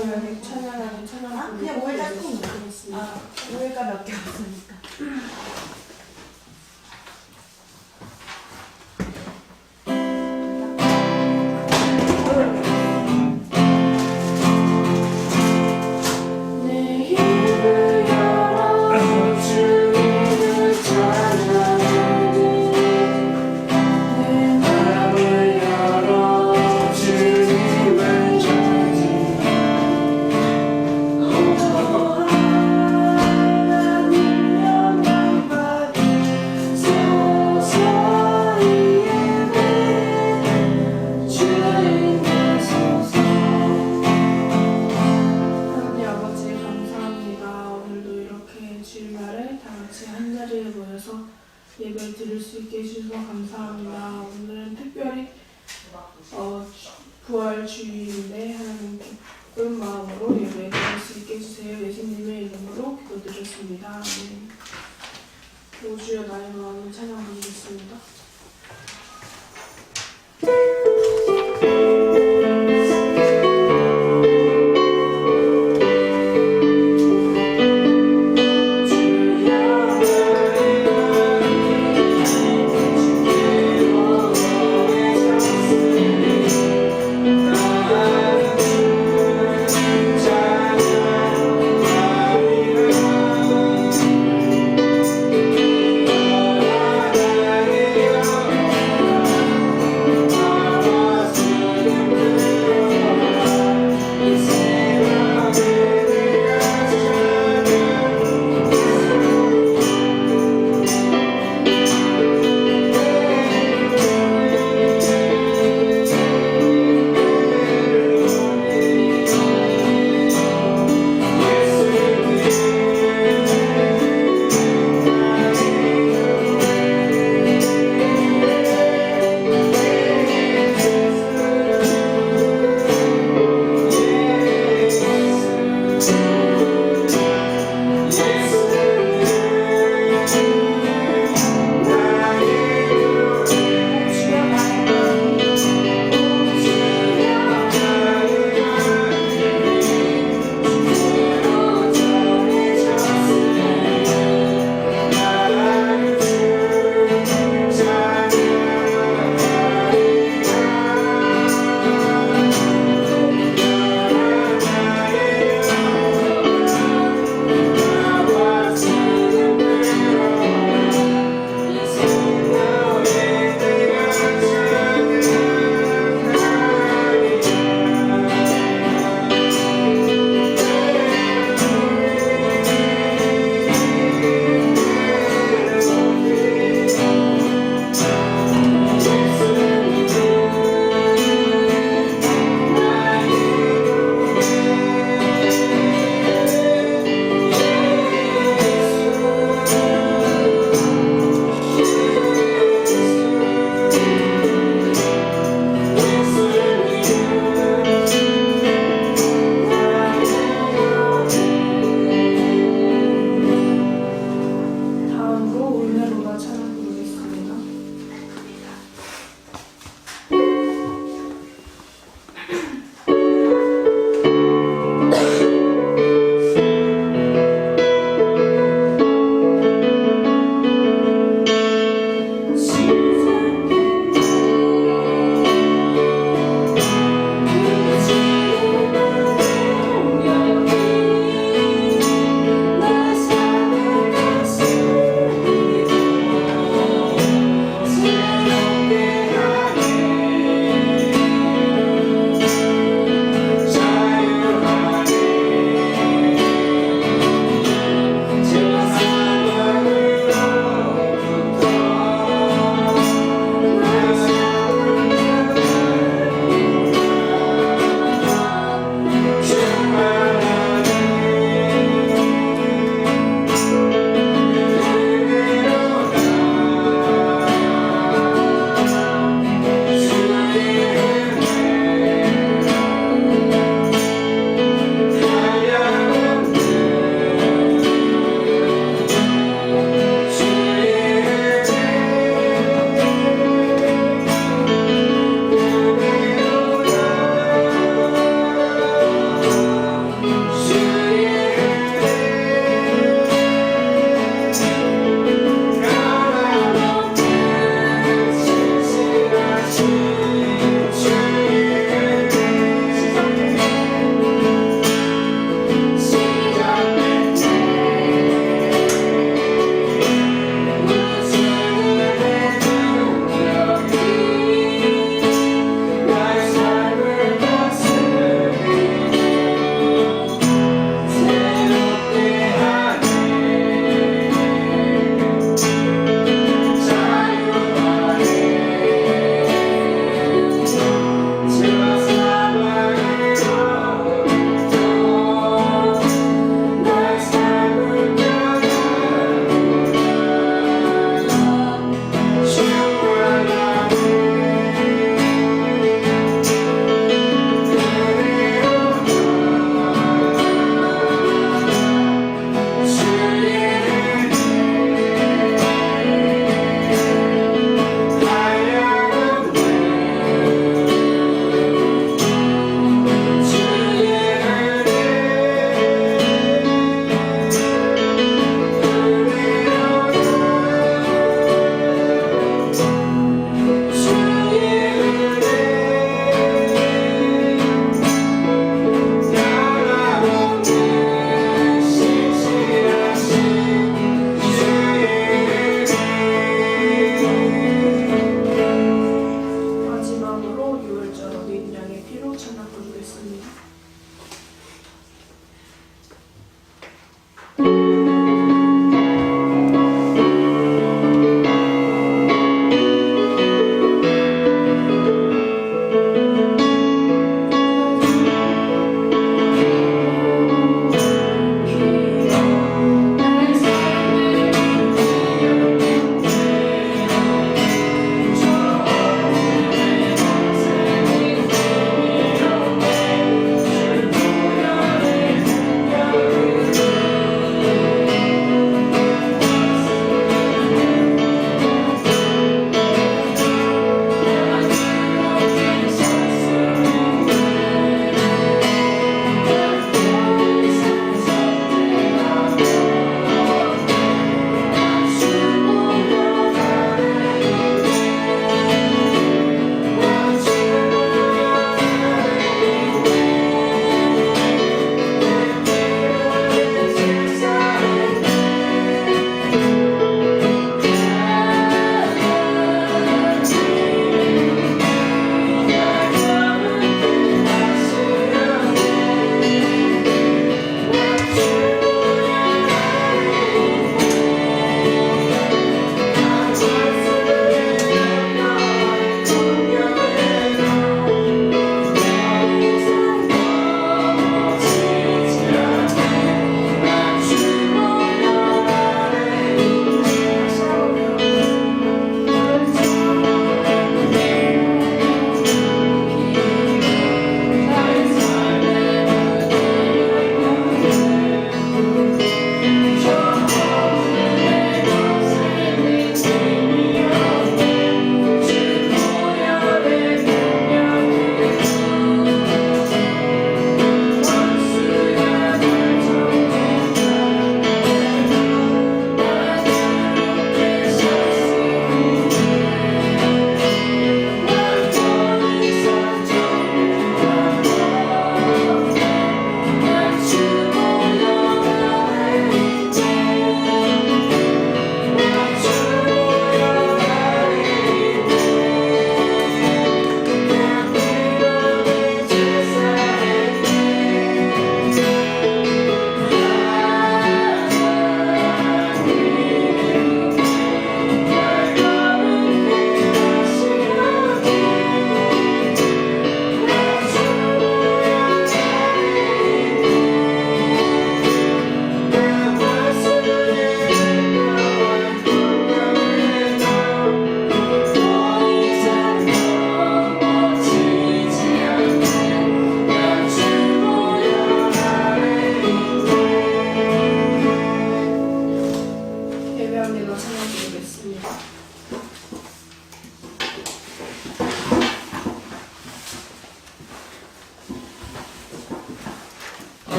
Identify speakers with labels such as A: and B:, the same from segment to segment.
A: 찬양하는 찬양
B: 그냥 5일까지 통
A: 드리겠습니다.
B: 5일까 몇 개 없으니까.
A: 내 입을 열어 주님을 찬양하니 내 마음을 열어 주님을 찬양하니 하나님 영광 받으소서 이 예배 주님 되소서. 하나님 아버지 감사합니다. 오늘도 이렇게 주일날에 다 같이 한 자리에 모여서 예배 드릴 수 있게 해주셔서 감사합니다. 오늘은 특별히 부활 주일인데 하나님 기쁜 마음으로 예배 드릴 수 있게 해주세요. 예수님의 이름으로 기도드렸습니다. 아멘. 오 주여 나의 마음을 찬양 드리겠습니다.
C: 찬양하리라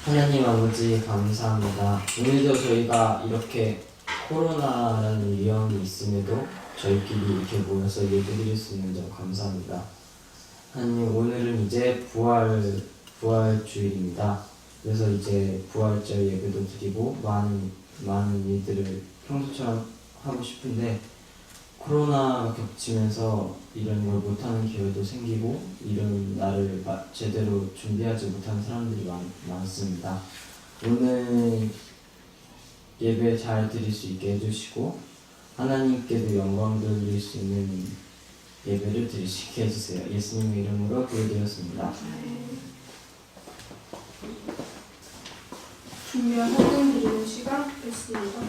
C: 하나님 아버지 감사합니다. 오늘도 저희가 이렇게 코로나라는 위험이 있음에도 저희끼리 이렇게 모여서 예배드릴 수 있는 점 감사합니다. 하나님 오늘은 이제 부활주일입니다. 그래서 이제 부활절 예배도 드리고 많은 일들을 평소처럼 하고 싶은데 코로나가 겹치면서 이런 걸 못하는 기회도 생기고 이런 날을 제대로 준비하지 못한 사람들이 많습니다. 오늘 예배 잘 드릴 수 있게 해주시고 하나님께도 영광 돌릴 수 있는 예배를 드리시게 해주세요. 예수님의 이름으로 기도드렸습니다.
A: 준비한 헌금 드리는 시간 됐습니다.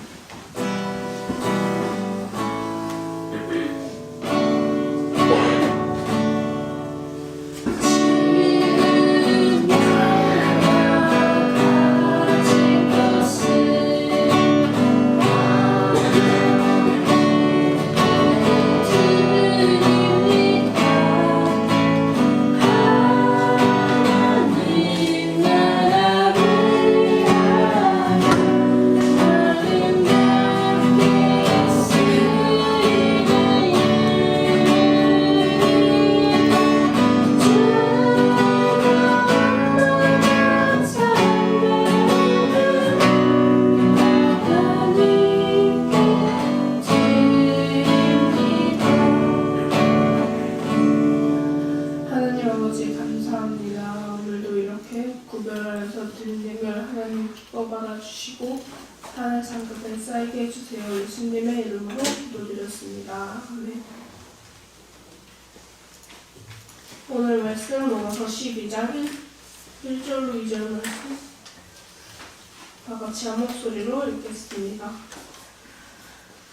A: 하나님 아버지 감사합니다. 오늘도 이렇게 구별해서 드린 예배를 하나님 기뻐 받아주시고 하늘 상급에 쌓이게 해주세요. 예수님의 이름으로 기도드렸습니다. 아멘. 오늘 말씀 로마서 12장 1절로 2절 말씀 다 같이 한 목소리로 읽겠습니다.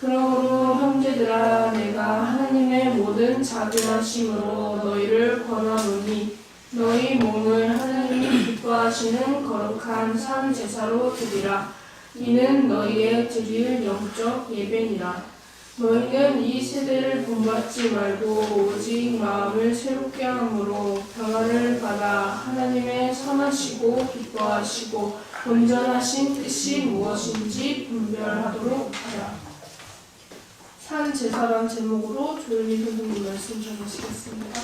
A: 그러므로 형제들아 내가 하나님의 모든 자비하심으로 너희를 권하노니 너희 몸을 하나님이 기뻐하시는 거룩한 산 제사로 드리라. 이는 너희의 드릴 영적 예배니라. 너희는 이 세대를 본받지 말고 오직 마음을 새롭게 함으로 변화를 받아 하나님의 선하시고 기뻐하시고 온전하신 뜻이 무엇인지 분별하도록 하라. 산 제사란 제목으로 조윤희 선생님 말씀 전하시겠습니다.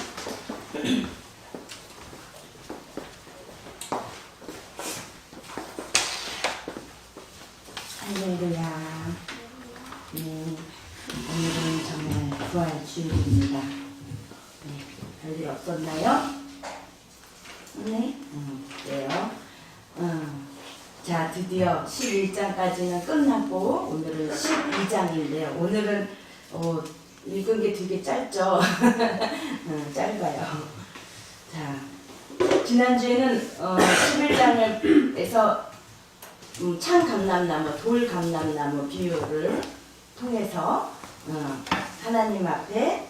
D: 할렐루야. 오늘은 정말 부활주일입니다. 별일 없었나요? 네? 그래요. 자, 드디어 11장까지는 끝났고 오늘은 12장인데요. 오늘은 읽은 게 되게 짧죠? 짧아요. 자, 지난주에는 11장에서 창감람나무, 돌감람나무 비유를 통해서 하나님 앞에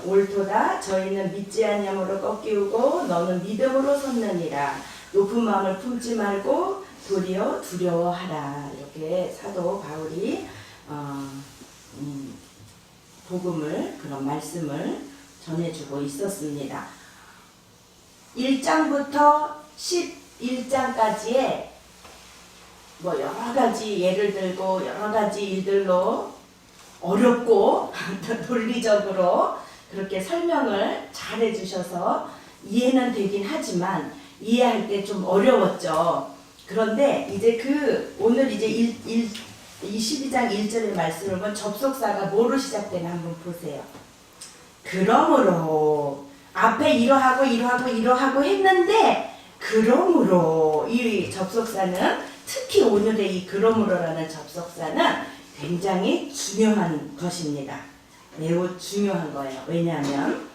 D: 옳도다 저희는 믿지 아니함으로 꺾이우고 너는 믿음으로 섰느니라 높은 마음을 품지 말고 도리어 두려워하라 이렇게 사도 바울이 복음을 그런 말씀을 전해주고 있었습니다. 1장부터 11장까지의 뭐 여러 가지 예를 들고 여러 가지 일들로 어렵고 논리적으로 그렇게 설명을 잘 해주셔서 이해는 되긴 하지만 이해할 때 좀 어려웠죠. 그런데 이제 오늘 이제 12장 1절의 말씀을 보면 접속사가 뭐로 시작되나 한번 보세요. 그러므로 앞에 이러하고 했는데 그러므로 이 접속사는 특히 오늘의 이 그러므로라는 접속사는 굉장히 중요한 것입니다. 매우 중요한 거예요. 왜냐하면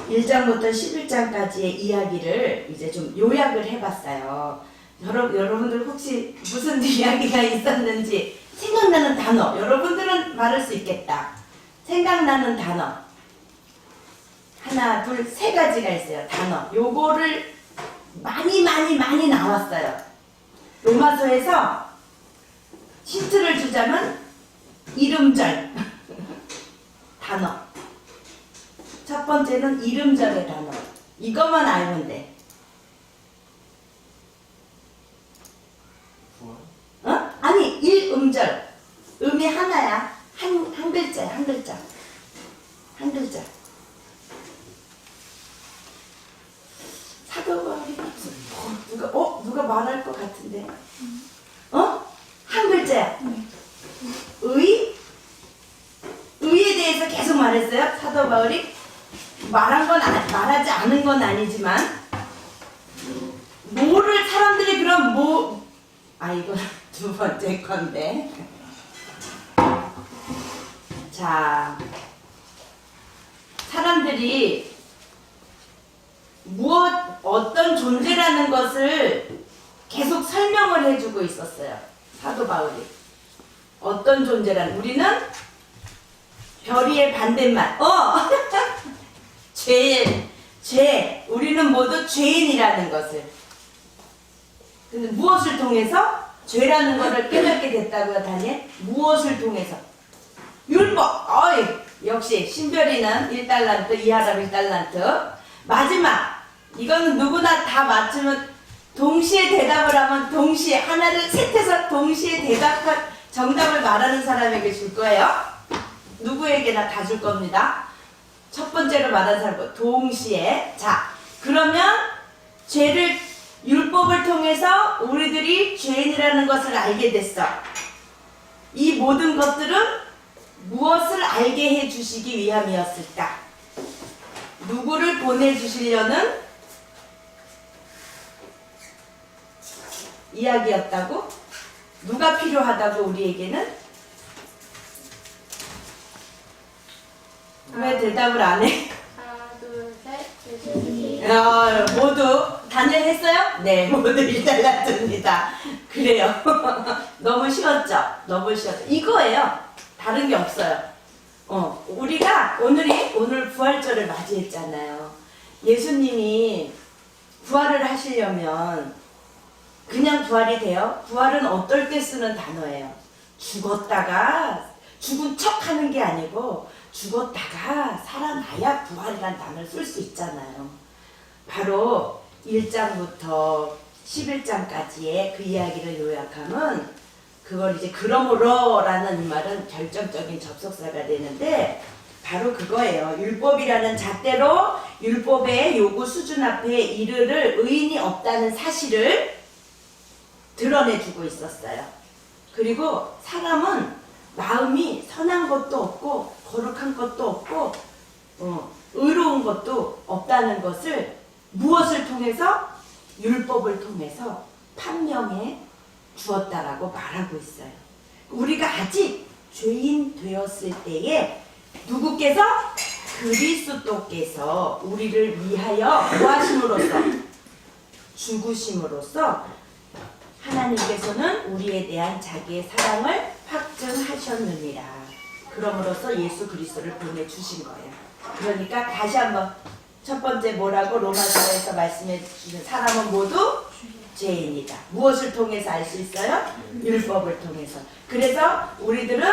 D: 1장부터 11장까지의 이야기를 이제 좀 요약을 해봤어요. 여러분들 혹시 무슨 이야기가 있었는지 생각나는 단어, 여러분들은 말할 수 있겠다. 생각나는 단어 하나, 둘, 세 가지가 있어요. 단어. 요거를 많이 나왔어요. 로마서에서 힌트를 주자면 이름절 단어. 첫 번째는 이름절의 단어. 이것만 알면 돼. 누가 말할 것 같은데? 한 글자야. 의? 의에 대해서 계속 말했어요. 사도 바울이 말하지 않은 건 아니지만 뭐를 사람들이 그럼 이건 두 번째 건데. 자, 사람들이 어떤 존재라는 것을 계속 설명을 해주고 있었어요. 사도 바울이. 어떤 존재라는, 우리는 별이의 반대말. 죄. 우리는 모두 죄인이라는 것을. 근데 무엇을 통해서? 죄라는 것을 깨닫게 됐다고요, 다니엘? 무엇을 통해서? 율법. 역시 신별이는 1달란트, 이하람 1달란트. 마지막. 이거는 누구나 다 맞추면 동시에 대답을 하면 동시에 하나를 셋해서 동시에 정답을 말하는 사람에게 줄 거예요. 누구에게나 다 줄 겁니다. 첫 번째로 말한 사람 동시에. 자, 그러면 율법을 통해서 우리들이 죄인이라는 것을 알게 됐어. 이 모든 것들은 무엇을 알게 해주시기 위함이었을까? 누구를 보내주시려는 이야기였다고? 누가 필요하다고 우리에게는? 왜 대답을 안 해?
B: 하나, 둘, 셋, 예수님이.
D: 모두 다니엘 했어요? 네, 모두 1달란트입니다. 그래요. 너무 쉬웠죠? 너무 쉬웠죠? 이거예요. 다른 게 없어요. 우리가 오늘 부활절을 맞이했잖아요. 예수님이 부활을 하시려면 그냥 부활이 돼요? 부활은 어떨 때 쓰는 단어예요? 죽었다가 죽은 척 하는 게 아니고 죽었다가 살아나야 부활이란 단어를 쓸 수 있잖아요. 바로 1장부터 11장까지의 그 이야기를 요약하면 그걸 이제 그러므로라는 말은 결정적인 접속사가 되는데 바로 그거예요. 율법이라는 잣대로 율법의 요구 수준 앞에 이르를 의인이 없다는 사실을 드러내주고 있었어요. 그리고 사람은 마음이 선한 것도 없고 거룩한 것도 없고 의로운 것도 없다는 것을 무엇을 통해서? 율법을 통해서 판명해 주었다라고 말하고 있어요. 우리가 아직 죄인 되었을 때에 누구께서? 그리스도께서 우리를 위하여 구하심으로써 죽으심으로써 하나님께서는 우리에 대한 자기의 사랑을 확증하셨느니라. 그러므로써 예수 그리스도를 보내주신 거예요. 그러니까 다시 한번 첫 번째 뭐라고 로마서에서 말씀해 주신 사람은 모두 죄인이다. 무엇을 통해서 알 수 있어요? 율법을 통해서. 그래서 우리들은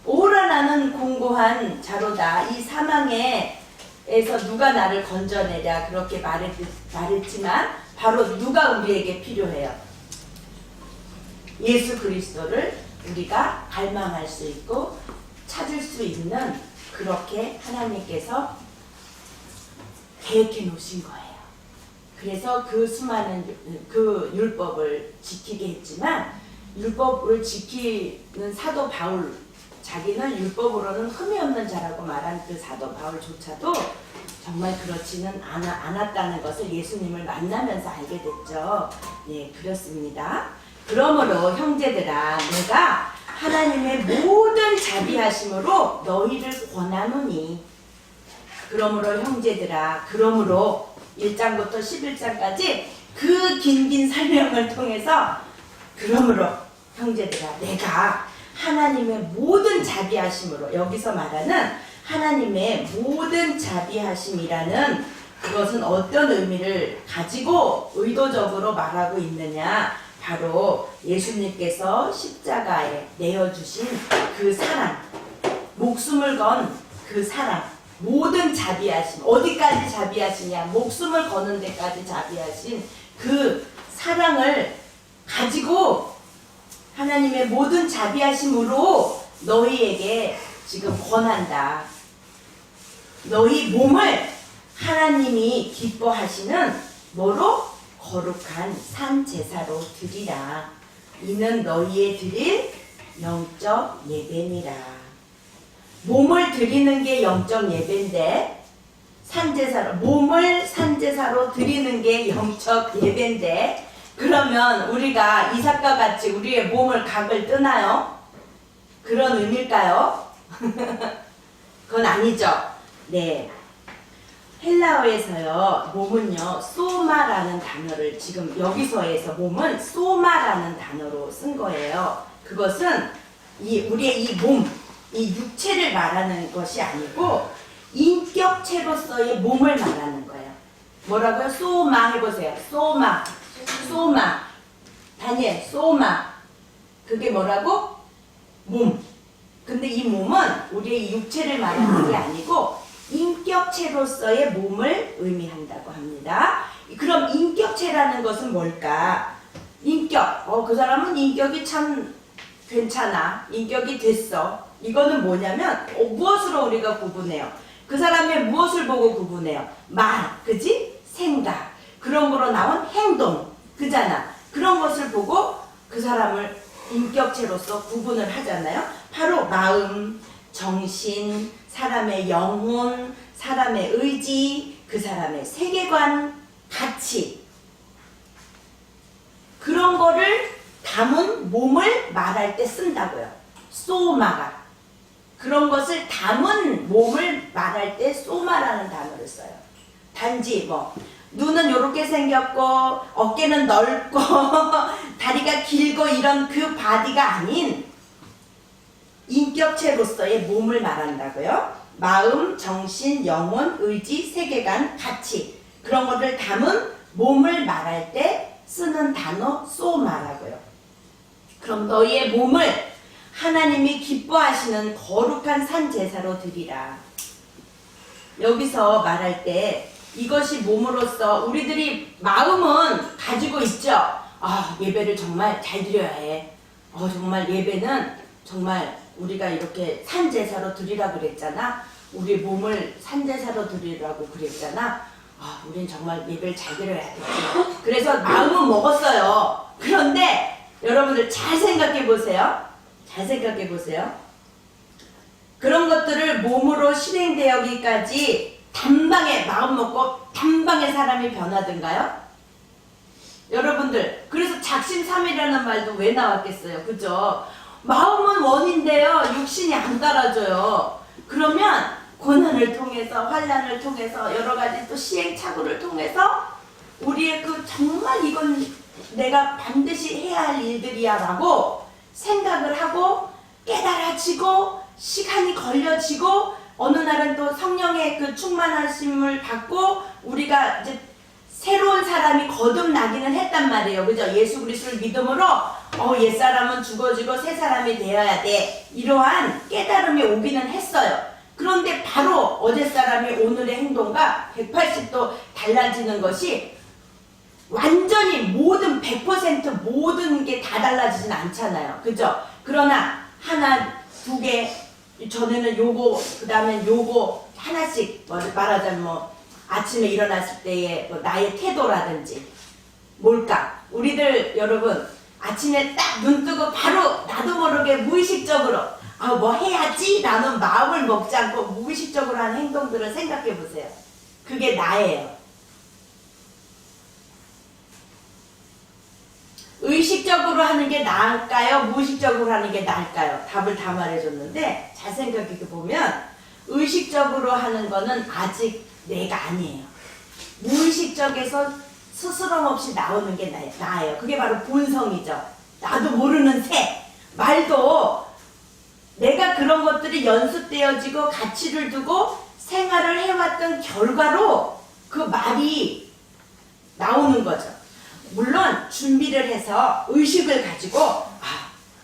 D: 오라 나는 공고한 자로다. 이 사망에서 누가 나를 건져내랴 그렇게 말했지만 바로 누가 우리에게 필요해요? 예수 그리스도를 우리가 갈망할 수 있고 찾을 수 있는 그렇게 하나님께서 계획해 놓으신 거예요. 그래서 그 수많은 그 율법을 지키게 했지만 율법을 지키는 사도 바울 자기는 율법으로는 흠이 없는 자라고 말한 그 사도 바울조차도 정말 그렇지는 않았다는 것을 예수님을 만나면서 알게 됐죠. 네, 그렇습니다. 그러므로 형제들아 내가 하나님의 모든 자비하심으로 너희를 권하노니 그러므로 형제들아 그러므로 1장부터 11장까지 그 긴 설명을 통해서 그러므로 형제들아 내가 하나님의 모든 자비하심으로 여기서 말하는 하나님의 모든 자비하심이라는 그것은 어떤 의미를 가지고 의도적으로 말하고 있느냐 바로 예수님께서 십자가에 내어주신 그 사랑 목숨을 건 그 사랑 모든 자비하심 어디까지 자비하시냐 목숨을 거는 데까지 자비하신 그 사랑을 가지고 하나님의 모든 자비하심으로 너희에게 지금 권한다. 너희 몸을 하나님이 기뻐하시는 뭐로? 거룩한 산 제사로 드리라. 이는 너희의 드릴 영적 예배니라. 몸을 드리는 게 영적 예배인데, 산제사로, 몸을 산제사로 드리는 게 영적 예배인데, 그러면 우리가 이삭과 같이 우리의 몸을 각을 뜨나요? 그런 의미일까요? 그건 아니죠. 네. 헬라어에서요, 몸은요, 소마라는 단어를 지금 여기서에서 몸은 소마라는 단어로 쓴 거예요. 그것은 우리의 이 몸, 이 육체를 말하는 것이 아니고 인격체로서의 몸을 말하는 거예요. 뭐라고요? 소마 해보세요. 소마. 소마. 다니엘, 소마. 그게 뭐라고? 몸. 근데 이 몸은 우리의 이 육체를 말하는 게 아니고 인격체로서의 몸을 의미한다고 합니다. 그럼 인격체라는 것은 뭘까? 인격. 그 사람은 인격이 참 괜찮아. 인격이 됐어. 이거는 뭐냐면 무엇으로 우리가 구분해요? 그 사람의 무엇을 보고 구분해요? 말, 그지? 생각. 그런 거로 나온 행동, 그잖아. 그런 것을 보고 그 사람을 인격체로서 구분을 하잖아요. 바로 마음, 정신, 사람의 영혼, 사람의 의지, 그 사람의 세계관, 가치, 그런 거를 담은 몸을 말할 때 쓴다고요. 소마가. 그런 것을 담은 몸을 말할 때 소마라는 단어를 써요. 단지 눈은 요렇게 생겼고 어깨는 넓고 다리가 길고 이런 그 바디가 아닌 인격체로서의 몸을 말한다고요. 마음, 정신, 영혼, 의지, 세계관, 가치, 그런 것을 담은 몸을 말할 때 쓰는 단어 소마라고요. 그럼 너희의 몸을 하나님이 기뻐하시는 거룩한 산 제사로 드리라. 여기서 말할 때 이것이 몸으로서 우리들이 마음은 가지고 있죠. 예배를 정말 잘 드려야 해. 정말 예배는 정말 우리가 이렇게 산 제사로 드리라 그랬잖아. 우리 몸을 산 제사로 드리라고 그랬잖아. 우린 정말 예배를 잘 드려야겠지. 그래서 마음은 먹었어요. 그런데 여러분들 잘 생각해 보세요. 잘 생각해 보세요. 그런 것들을 몸으로 실행되기까지 단방에 마음 먹고 단방에 사람이 변하던가요? 여러분들, 그래서 작심삼일이라는 말도 왜 나왔겠어요? 그죠? 마음은 원인데요, 육신이 안 따라줘요. 그러면 고난을 통해서, 환난을 통해서, 여러 가지 또 시행착오를 통해서 우리의 정말 이건 내가 반드시 해야 할 일들이야 라고 생각을 하고 깨달아지고 시간이 걸려지고 어느 날은 또 성령의 충만하심을 받고 우리가 이제 새로운 사람이 거듭나기는 했단 말이에요. 그죠? 예수 그리스도를 믿음으로 옛사람은 죽어지고 새 사람이 되어야 돼. 이러한 깨달음이 오기는 했어요. 그런데 바로 어제 사람이 오늘의 행동과 180도 달라지는 것이 완전히 모든 100% 모든 게 다 달라지진 않잖아요. 그죠? 그러나 하나, 두 개, 전에는 요거, 그 다음에 요거 하나씩 말하자면 아침에 일어났을 때의 나의 태도라든지 뭘까? 우리들 여러분 아침에 딱 눈 뜨고 바로 나도 모르게 무의식적으로 뭐 해야지 라는 마음을 먹지 않고 무의식적으로 하는 행동들을 생각해 보세요. 그게 나예요. 의식적으로 하는 게 나을까요? 무의식적으로 하는 게 나을까요? 답을 다 말해줬는데 잘 생각해 보면 의식적으로 하는 거는 아직 내가 아니에요. 무의식적에서 스스럼 없이 나오는 게 나예요. 그게 바로 본성이죠. 나도 모르는 새. 말도 내가 그런 것들이 연습되어지고 가치를 두고 생활을 해왔던 결과로 그 말이 나오는 거죠. 물론 준비를 해서 의식을 가지고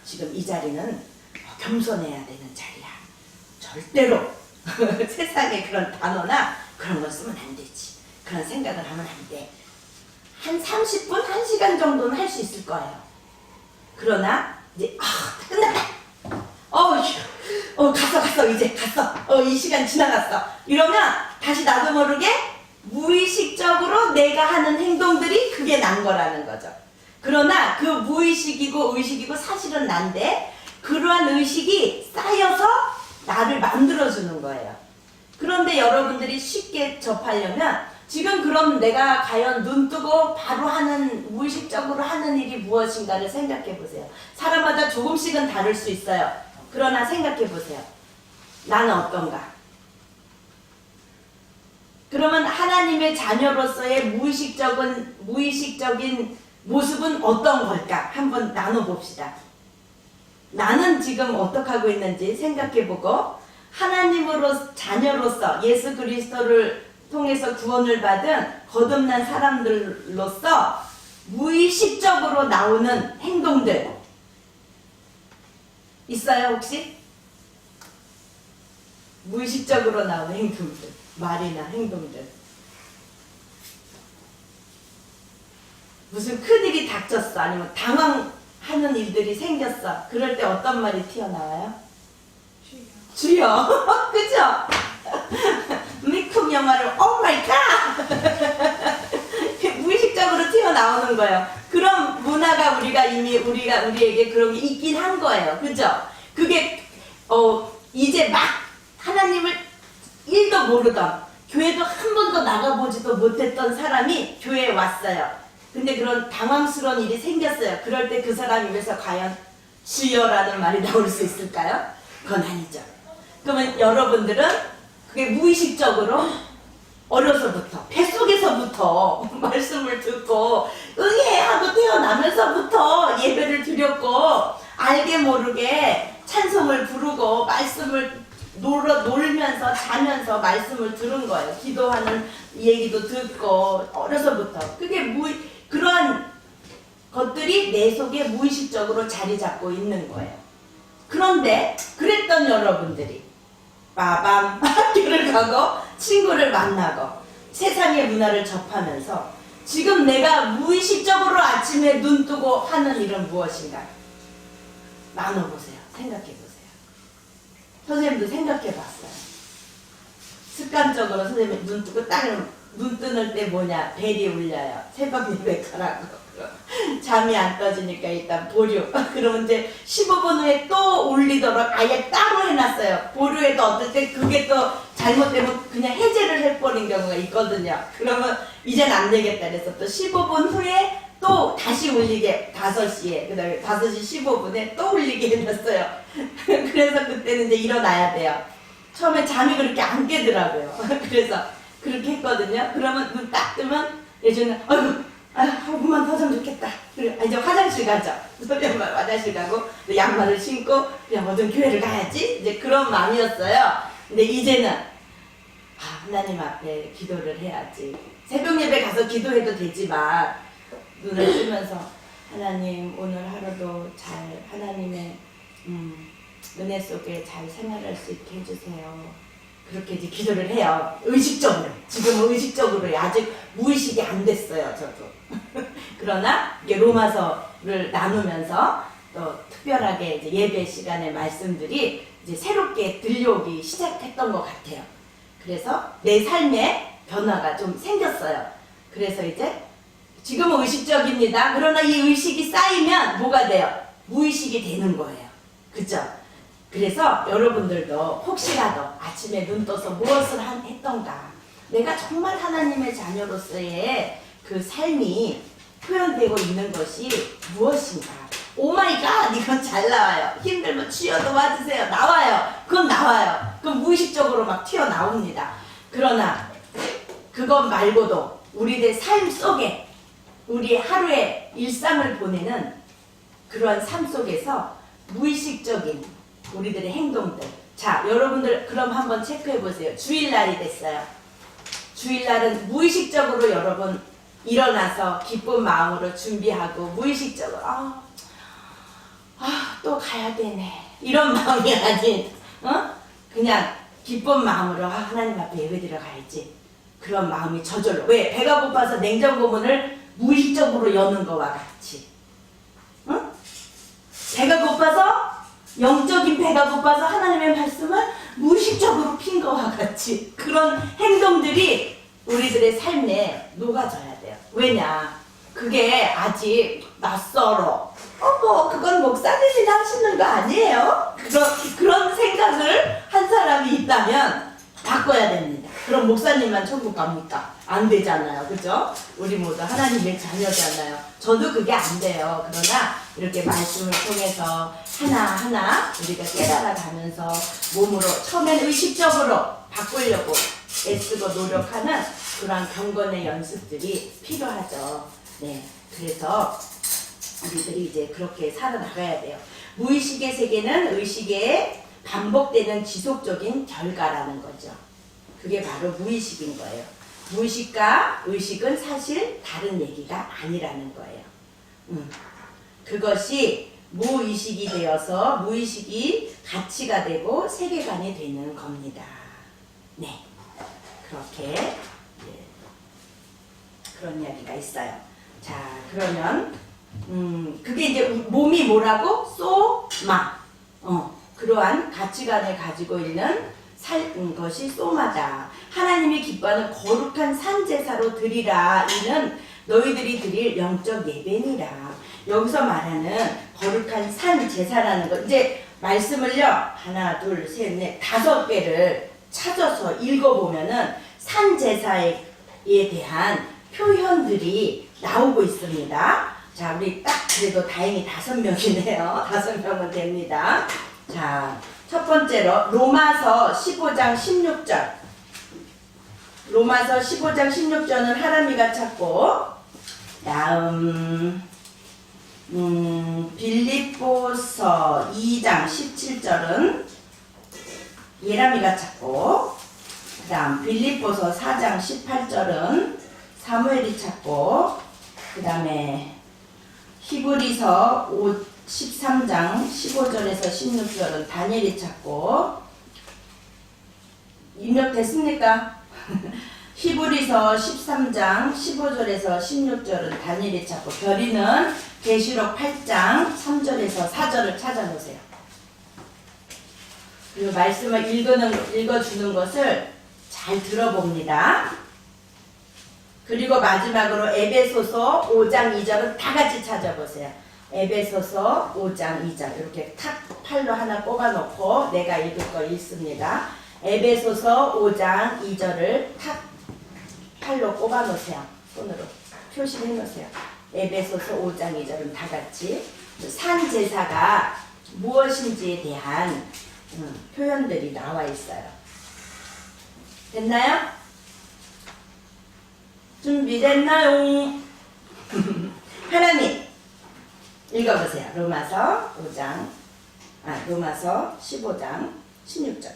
D: 지금 이 자리는 겸손해야 되는 자리야. 절대로 세상에 그런 단어나 그런 걸 쓰면 안 되지. 그런 생각을 하면 안 돼. 한 30분, 1시간 정도는 할 수 있을 거예요. 그러나 이제 끝났다. 갔어 이제 갔어. 이 시간 지나갔어. 이러면 다시 나도 모르게 무의식적으로 내가 하는 행동들이 그게 난 거라는 거죠. 그러나 그 무의식이고 의식이고 사실은 난데 그러한 의식이 쌓여서 나를 만들어주는 거예요. 그런데 여러분들이 쉽게 접하려면 지금 그럼 내가 과연 눈 뜨고 바로 하는 무의식적으로 하는 일이 무엇인가를 생각해 보세요. 사람마다 조금씩은 다를 수 있어요. 그러나 생각해 보세요. 나는 어떤가? 그러면 하나님의 자녀로서의 무의식적인 모습은 어떤 걸까? 한번 나눠봅시다. 나는 지금 어떻게 하고 있는지 생각해보고 하나님으로 자녀로서 예수 그리스도를 통해서 구원을 받은 거듭난 사람들로서 무의식적으로 나오는 행동들 있어요 혹시? 무의식적으로 나오는 행동들, 말이나 행동들. 무슨 큰일이 닥쳤어, 아니면 당황하는 일들이 생겼어. 그럴 때 어떤 말이 튀어나와요? 주여. 그죠? 미국 영화를 오 마이 갓! 무의식적으로 튀어나오는 거예요. 그런 문화가 우리에게 그런 게 있긴 한 거예요. 그죠? 그게 이제 막 하나님을 1도 모르던, 교회도 한 번도 나가보지도 못했던 사람이 교회에 왔어요. 근데 그런 당황스러운 일이 생겼어요. 그럴 때 그 사람 입에서 과연 주여라는 말이 나올 수 있을까요? 그건 아니죠. 그러면 여러분들은 그게 무의식적으로 어려서부터, 뱃속에서부터 말씀을 듣고 응애 하고 태어나면서부터 예배를 드렸고 알게 모르게 찬송을 부르고 말씀을 놀면서 자면서 말씀을 들은 거예요. 기도하는 얘기도 듣고 어려서부터. 그게 그러한 것들이 내 속에 무의식적으로 자리 잡고 있는 거예요. 그런데 그랬던 여러분들이 빠밤 학교를 가고 친구를 만나고 세상의 문화를 접하면서 지금 내가 무의식적으로 아침에 눈 뜨고 하는 일은 무엇인가? 나눠보세요. 생각해보세요. 선생님도 생각해봤어요. 습관적으로 선생님이 눈 뜨고 눈 뜨는 때 뭐냐? 벨이 울려요. 새벽 예배 가라고. 잠이 안 떠지니까 일단 보류. 그러면 이제 15분 후에 또 울리도록 아예 따로 해놨어요. 보류에도 어떨 때 그게 또 잘못되면 그냥 해제를 해버린 경우가 있거든요. 그러면 이젠 안 되겠다 그래서 또 15분 후에 또 다시 울리게 5시에 그 다음에 5시 15분에 또 울리게 해놨어요. 그래서 그때는 이제 일어나야 돼요. 처음에 잠이 그렇게 안 깨더라고요. 그래서 그렇게 했거든요. 그러면 눈 딱 뜨면 예전에 한 분만 더 자면 좋겠다. 그래, 이제 화장실 가죠. 화장실 가고 양말을 신고 그냥 어떤 교회를 가야지. 이제 그런 마음이었어요. 근데 이제는 하나님 앞에 기도를 해야지. 새벽 예배 가서 기도해도 되지만 눈을 뜨면서 하나님 오늘 하루도 잘 하나님의 은혜 속에 잘 생활할 수 있게 해주세요. 그렇게 이제 기도를 해요. 의식적으로. 지금은 의식적으로요. 아직 무의식이 안 됐어요, 저도. 그러나 이게 로마서를 나누면서 또 특별하게 이제 예배 시간의 말씀들이 이제 새롭게 들려오기 시작했던 것 같아요. 그래서 내 삶에 변화가 좀 생겼어요. 그래서 이제 지금은 의식적입니다. 그러나 이 의식이 쌓이면 뭐가 돼요? 무의식이 되는 거예요. 그죠? 그래서 여러분들도 혹시라도 아침에 눈 떠서 무엇을 했던가, 내가 정말 하나님의 자녀로서의 그 삶이 표현되고 있는 것이 무엇인가. 오마이갓, 이건 잘 나와요. 힘들면 주여 도와주세요. 나와요. 그건 나와요. 그건 무의식적으로 막 튀어나옵니다. 그러나 그것 말고도 우리의 삶 속에 우리 하루의 일상을 보내는 그러한 삶 속에서 무의식적인 우리들의 행동들. 자, 여러분들 그럼 한번 체크해 보세요. 주일날이 됐어요. 주일날은 무의식적으로 여러분 일어나서 기쁜 마음으로 준비하고 무의식적으로 또 가야 되네 이런 마음이 아닌 그냥 기쁜 마음으로 하나님 앞에 예배드려 가야지 그런 마음이 저절로. 왜? 배가 고파서 냉장고 문을 무의식적으로 여는 거와 같이. 배가 고파서 영적인 배가 고파서 하나님의 말씀을 무의식적으로 핀 거와 같이 그런 행동들이 우리들의 삶에 녹아져야 돼요. 왜냐? 그게 아직 낯설어. 뭐 그건 목사님이 하시는 거 아니에요? 그런 생각을 한 사람이 있다면 바꿔야 됩니다. 그럼 목사님만 천국 갑니까? 안 되잖아요. 그죠? 우리 모두 하나님의 자녀잖아요. 저도 그게 안 돼요. 그러나 이렇게 말씀을 통해서 하나하나 우리가 깨달아가면서 몸으로 처음엔 의식적으로 바꾸려고 애쓰고 노력하는 그런 경건의 연습들이 필요하죠. 네, 그래서 우리들이 이제 그렇게 살아나가야 돼요. 무의식의 세계는 의식의 반복되는 지속적인 결과라는 거죠. 그게 바로 무의식인 거예요. 무의식과 의식은 사실 다른 얘기가 아니라는 거예요. 그것이 무의식이 되어서 무의식이 가치가 되고 세계관이 되는 겁니다. 네, 그렇게 그런 이야기가 있어요. 자, 그러면 그게 이제 몸이 뭐라고? 소마. 그러한 가치관을 가지고 있는 것이 소마다. 하나님이 기뻐하는 거룩한 산제사로 드리라. 이는 너희들이 드릴 영적 예배니라. 여기서 말하는 거룩한 산제사라는 것. 이제 말씀을요. 하나, 둘, 셋, 넷, 5개를 찾아서 읽어보면은 산제사에 대한 표현들이 나오고 있습니다. 자, 우리 딱 그래도 다행히 5명이네요. 5명은 됩니다. 자, 첫 번째로 로마서 15장 16절. 로마서 15장 16절은 하람이가 찾고, 다음 빌립보서 2장 17절은 예람이가 찾고, 그 다음 빌립보서 4장 18절은 사무엘이 찾고, 그 다음에 히브리서 13장 15절에서 16절은 다니엘이 찾고, 입력됐습니까? 히브리서 13장 15절에서 16절은 다니엘이 찾고, 별이는 계시록 8장 3절에서 4절을 찾아놓으세요. 그리고 말씀을 읽어주는 것을 잘 들어봅니다. 그리고 마지막으로 에베소서 5장 2절은 다 같이 찾아보세요. 에베소서 5장 2절 이렇게 탁 팔로 하나 뽑아놓고 내가 읽을 거 읽습니다. 에베소서 5장 2절을 탁 팔로 뽑아놓으세요. 손으로 표시를 해놓으세요. 에베소서 5장 2절은 다 같이 산제사가 무엇인지에 대한 표현들이 나와 있어요. 됐나요? 준비됐나요? 하나님 읽어보세요. 로마서 15장 16절.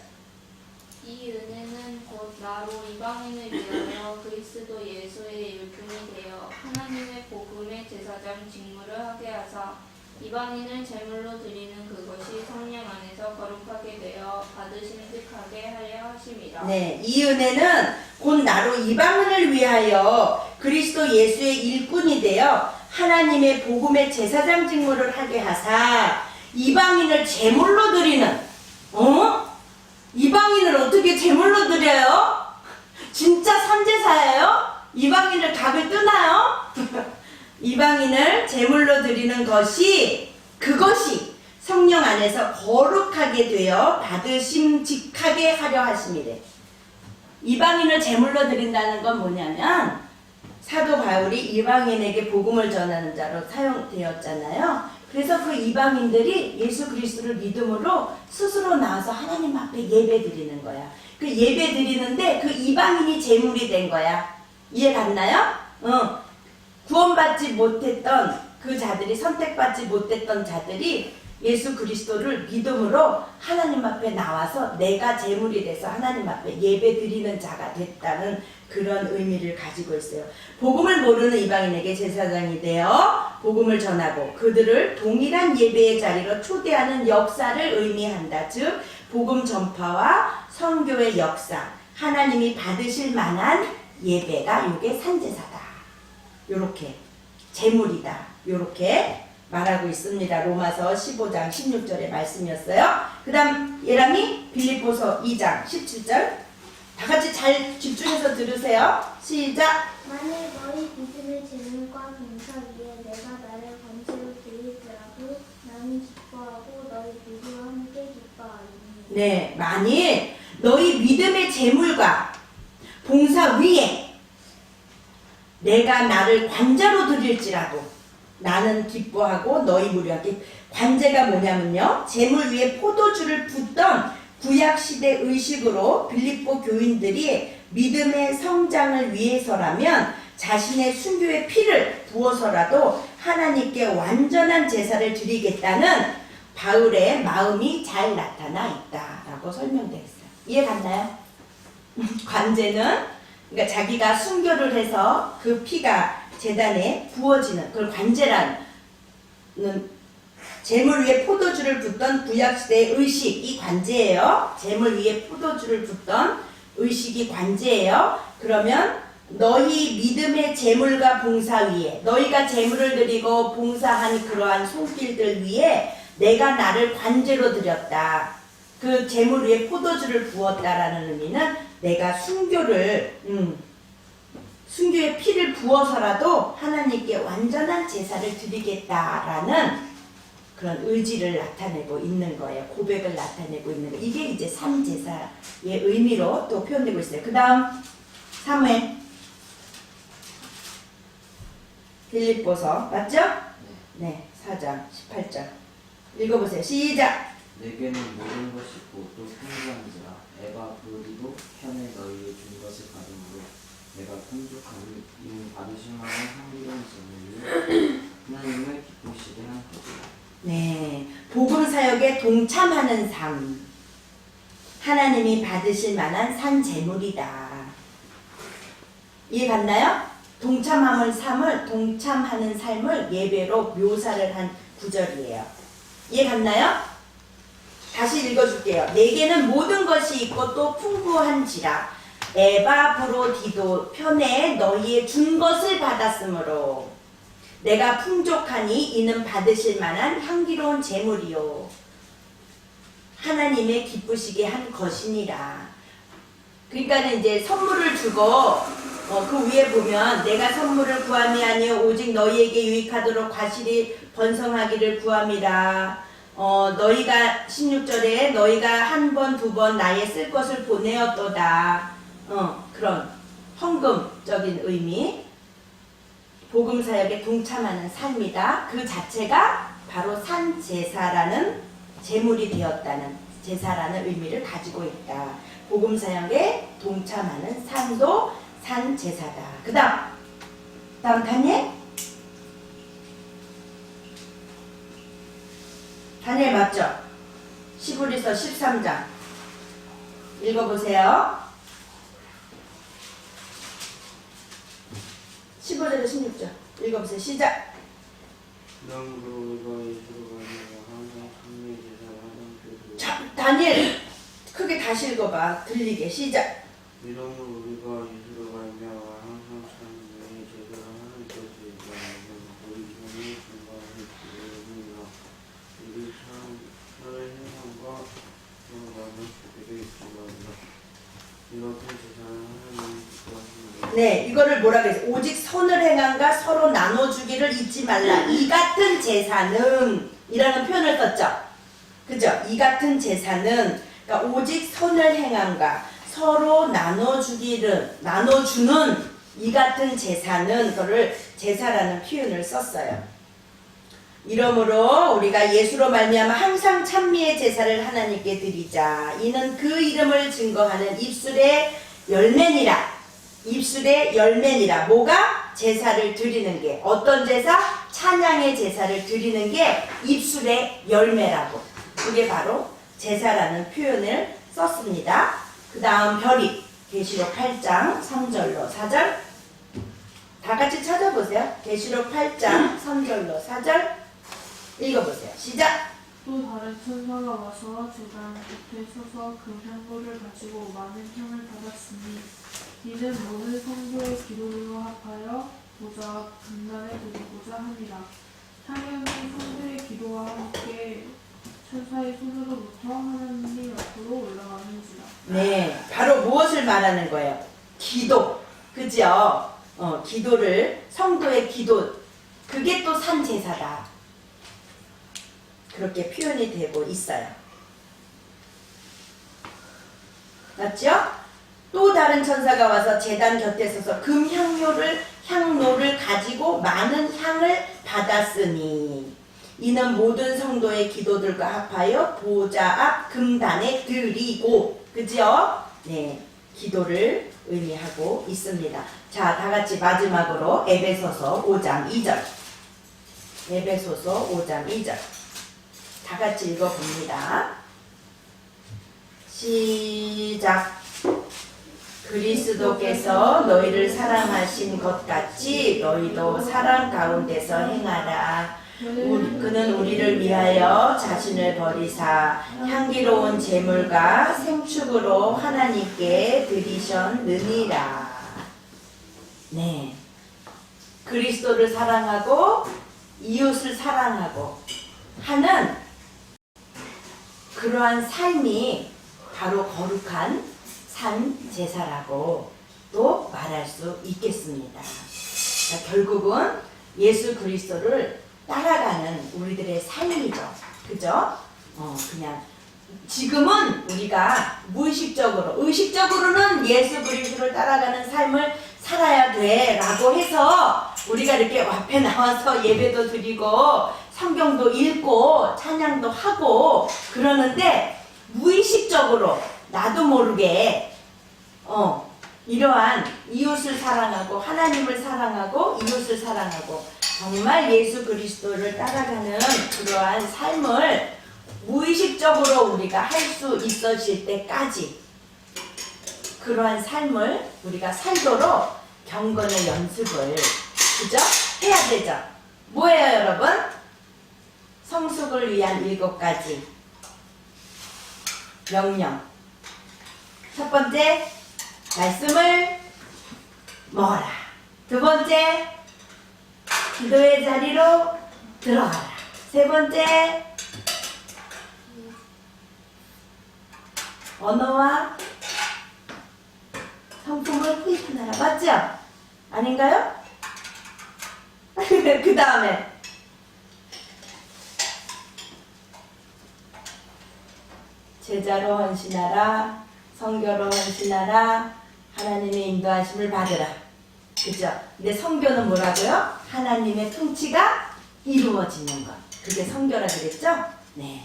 B: 이 은혜는 곧 나로 이방인을 위하여 그리스도 예수의 일꾼이 되어 하나님의 복음의 제사장 직무를 하게 하사 이방인을 제물로 드리는 그것이 성령 안에서 거룩하게 되어 받으심직하게 하려 하심이라.
D: 네, 이 은혜는 곧 나로 이방인을 위하여 그리스도 예수의 일꾼이 되어 하나님의 복음의 제사장 직무를 하게 하사 이방인을 제물로 드리는. 이방인을 어떻게 제물로 드려요? 진짜 산제사예요? 이방인을 각을 뜨나요? 이방인을 제물로 드리는 그것이 성령 안에서 거룩하게 되어 받으심직하게 하려 하심이래. 이방인을 제물로 드린다는 건 뭐냐면 사도 바울이 이방인에게 복음을 전하는 자로 사용되었잖아요. 그래서 그 이방인들이 예수 그리스도를 믿음으로 스스로 나와서 하나님 앞에 예배 드리는 거야. 그 예배 드리는데 그 이방인이 제물이 된 거야. 이해 갔나요? 구원받지 못했던 그 자들이, 선택받지 못했던 자들이 예수 그리스도를 믿음으로 하나님 앞에 나와서 내가 제물이 돼서 하나님 앞에 예배 드리는 자가 됐다는 그런 의미를 가지고 있어요. 복음을 모르는 이방인에게 제사장이 되어 복음을 전하고 그들을 동일한 예배의 자리로 초대하는 역사를 의미한다. 즉 복음 전파와 선교의 역사, 하나님이 받으실 만한 예배가 이게 산제사다. 요렇게 제물이다. 요렇게 말하고 있습니다. 로마서 15장 16절의 말씀이었어요. 그 다음 예람이 빌립보서 2장 17절. 다 같이 잘 집중해서 들으세요. 시작.
E: 만일 너희 믿음의 재물과 봉사 위에 내가 나를 번제로 드리더라도 나는 기뻐하고 너희 모두와 함께 기뻐하리니.
D: 네, 만일 너희 믿음의 재물과 봉사 위에 내가 나를 관자로 드릴지라도 나는 기뻐하고 너희 무리하게. 관제가 뭐냐면요, 재물 위에 포도주를 붓던 구약시대 의식으로 빌립보 교인들이 믿음의 성장을 위해서라면 자신의 순교의 피를 부어서라도 하나님께 완전한 제사를 드리겠다는 바울의 마음이 잘 나타나 있다라고 설명되어 있어요. 이해 갔나요? 관제는 그러니까 자기가 순교를 해서 그 피가 제단에 부어지는 그걸 관제라는, 재물 위에 포도주를 붓던 구약시대의 의식, 이 관제예요. 재물 위에 포도주를 붓던 의식이 관제예요. 그러면 너희 믿음의 재물과 봉사 위에, 너희가 재물을 드리고 봉사한 그러한 손길들 위에 내가 나를 관제로 드렸다. 그 재물 위에 포도주를 부었다라는 의미는 내가 순교의 피를 부어서라도 하나님께 완전한 제사를 드리겠다라는 그런 의지를 나타내고 있는 거예요. 고백을 나타내고 있는 거예요. 이게 이제 삼제사의 의미로 또 표현되고 있어요. 그 다음 3회 빌립보서 맞죠? 네, 4장 18절 읽어보세요. 시작!
C: 내게는 모든 것이 있고 또 풍성한지라 에바 브로디도 편에 너희의 준 것을 받음으로 내가 풍족하니 이미 받으실 만한 향기로운 재물로 하나님을 기쁘시게 한 것이라.
D: 네, 복음 사역에 동참하는 삶, 하나님이 받으실 만한 산 제물이다. 이해 갔나요? 동참하는 삶을 예배로 묘사를 한 구절이에요. 이해 갔나요? 다시 읽어줄게요. 내게는 모든 것이 있고 또 풍부한지라 에바브로디도 편에 너희의 준 것을 받았으므로 내가 풍족하니 이는 받으실 만한 향기로운 제물이요 하나님의 기쁘시게 한 것이니라. 그러니까 이제 선물을 주고 그 위에 보면 내가 선물을 구함이 아니요 오직 너희에게 유익하도록 과실이 번성하기를 구함이라. 너희가 16절에 너희가 한 번 두 번 나의 쓸 것을 보내었도다. 그런 헌금적인 의미, 복음 사역에 동참하는 삶이다. 그 자체가 바로 산제사라는 제물이 되었다는, 제사라는 의미를 가지고 있다. 복음 사역에 동참하는 삶도 산제사다. 그 다음 다니엘? 다니엘 맞죠? 시브리서 13장 읽어보세요. 15절에서 16절 읽어보세요. 시작.
F: 그러므로 우리가 예수로 가며 항상 참회의 제사를 하던 교도
D: 자, 다니엘 크게 다시 읽어봐. 들리게. 시작.
F: 이러므로 우리가 예수로 가며 항상 참회의 제사를 하는 것이 있다면 우리 교회의 중간에 기회입니다. 우리 참회의 행함과 성과는 주되게 기도합니다. 이렇게 제사를 하나님 기뻐하십니다.
D: 네, 이거를 뭐라 그랬어? 오직 선을 행함과 서로 나눠주기를 잊지 말라. 이 같은 제사는 이라는 표현을 썼죠. 그죠? 이 같은 제사는 그러니까 오직 선을 행함과 서로 나눠주는 이 같은 제사는 그거를 제사라는 표현을 썼어요. 이러므로 우리가 예수로 말미암아 항상 찬미의 제사를 하나님께 드리자. 이는 그 이름을 증거하는 입술의 열매니라. 입술의 열매니라. 뭐가? 제사를 드리는 게. 어떤 제사? 찬양의 제사를 드리는 게 입술의 열매라고. 그게 바로 제사라는 표현을 썼습니다. 그 다음 별이 계시록 8장 3절로 4절 다 같이 찾아보세요. 계시록 8장 3절로 4절 읽어보세요. 시작!
A: 또 다른 천사가 와서 제단 곁에 서서 그 향고를 가지고 많은 향을 받았으니 이는 모든 성도의 기도로 합하여 보좌 분단에 드리고자 함이라. 향은 성도의 기도와 함께 천사의 손으로부터 하나님 앞으로 올라가는지라.
D: 네, 바로 무엇을 말하는 기도, 그죠? 기도를, 성도의 기도, 그게 또 산 제사다. 그렇게 표현이 되고 있어요. 맞죠? 또 다른 천사가 와서 제단 곁에 서서 향로를 가지고 많은 향을 받았으니 이는 모든 성도의 기도들과 합하여 보좌 앞 금단에 드리고, 그죠? 네, 기도를 의미하고 있습니다. 자, 다 같이 마지막으로 에베소서 5장 2절. 에베소서 5장 2절. 다 같이 읽어봅니다. 시작. 그리스도께서 너희를 사랑하신 것 같이 너희도 사랑 가운데서 행하라. 그는 우리를 위하여 자신을 버리사 향기로운 제물과 생축으로 하나님께 드리셨느니라. 네, 그리스도를 사랑하고 이웃을 사랑하고 하는 그러한 삶이 바로 거룩한 산 제사라고 또 말할 수 있겠습니다. 자, 결국은 예수 그리스도를 따라가는 우리들의 삶이죠. 그죠? 그냥 지금은 우리가 무의식적으로, 의식적으로는 예수 그리스도를 따라가는 삶을 살아야 돼 라고 해서 우리가 이렇게 앞에 나와서 예배도 드리고 성경도 읽고 찬양도 하고 그러는데 무의식적으로 나도 모르게 이러한 이웃을 사랑하고 하나님을 사랑하고 이웃을 사랑하고 정말 예수 그리스도를 따라가는 그러한 삶을 무의식적으로 우리가 할 수 있어질 때까지 그러한 삶을 우리가 살도록 경건의 연습을, 그죠? 해야 되죠. 뭐예요, 여러분? 성숙을 위한 7가지 명령. 첫 번째, 말씀을 먹어라. 두 번째, 기도의 자리로 들어가라. 세 번째, 언어와 성품을 구입하라. 맞죠? 아닌가요? 그 다음에 제자로 헌신하라. 선교로 헌신하라. 하나님의 인도하심을 받으라. 그죠? 근데 선교는 뭐라고요? 하나님의 통치가 이루어지는 것. 그게 선교라 그랬죠? 네.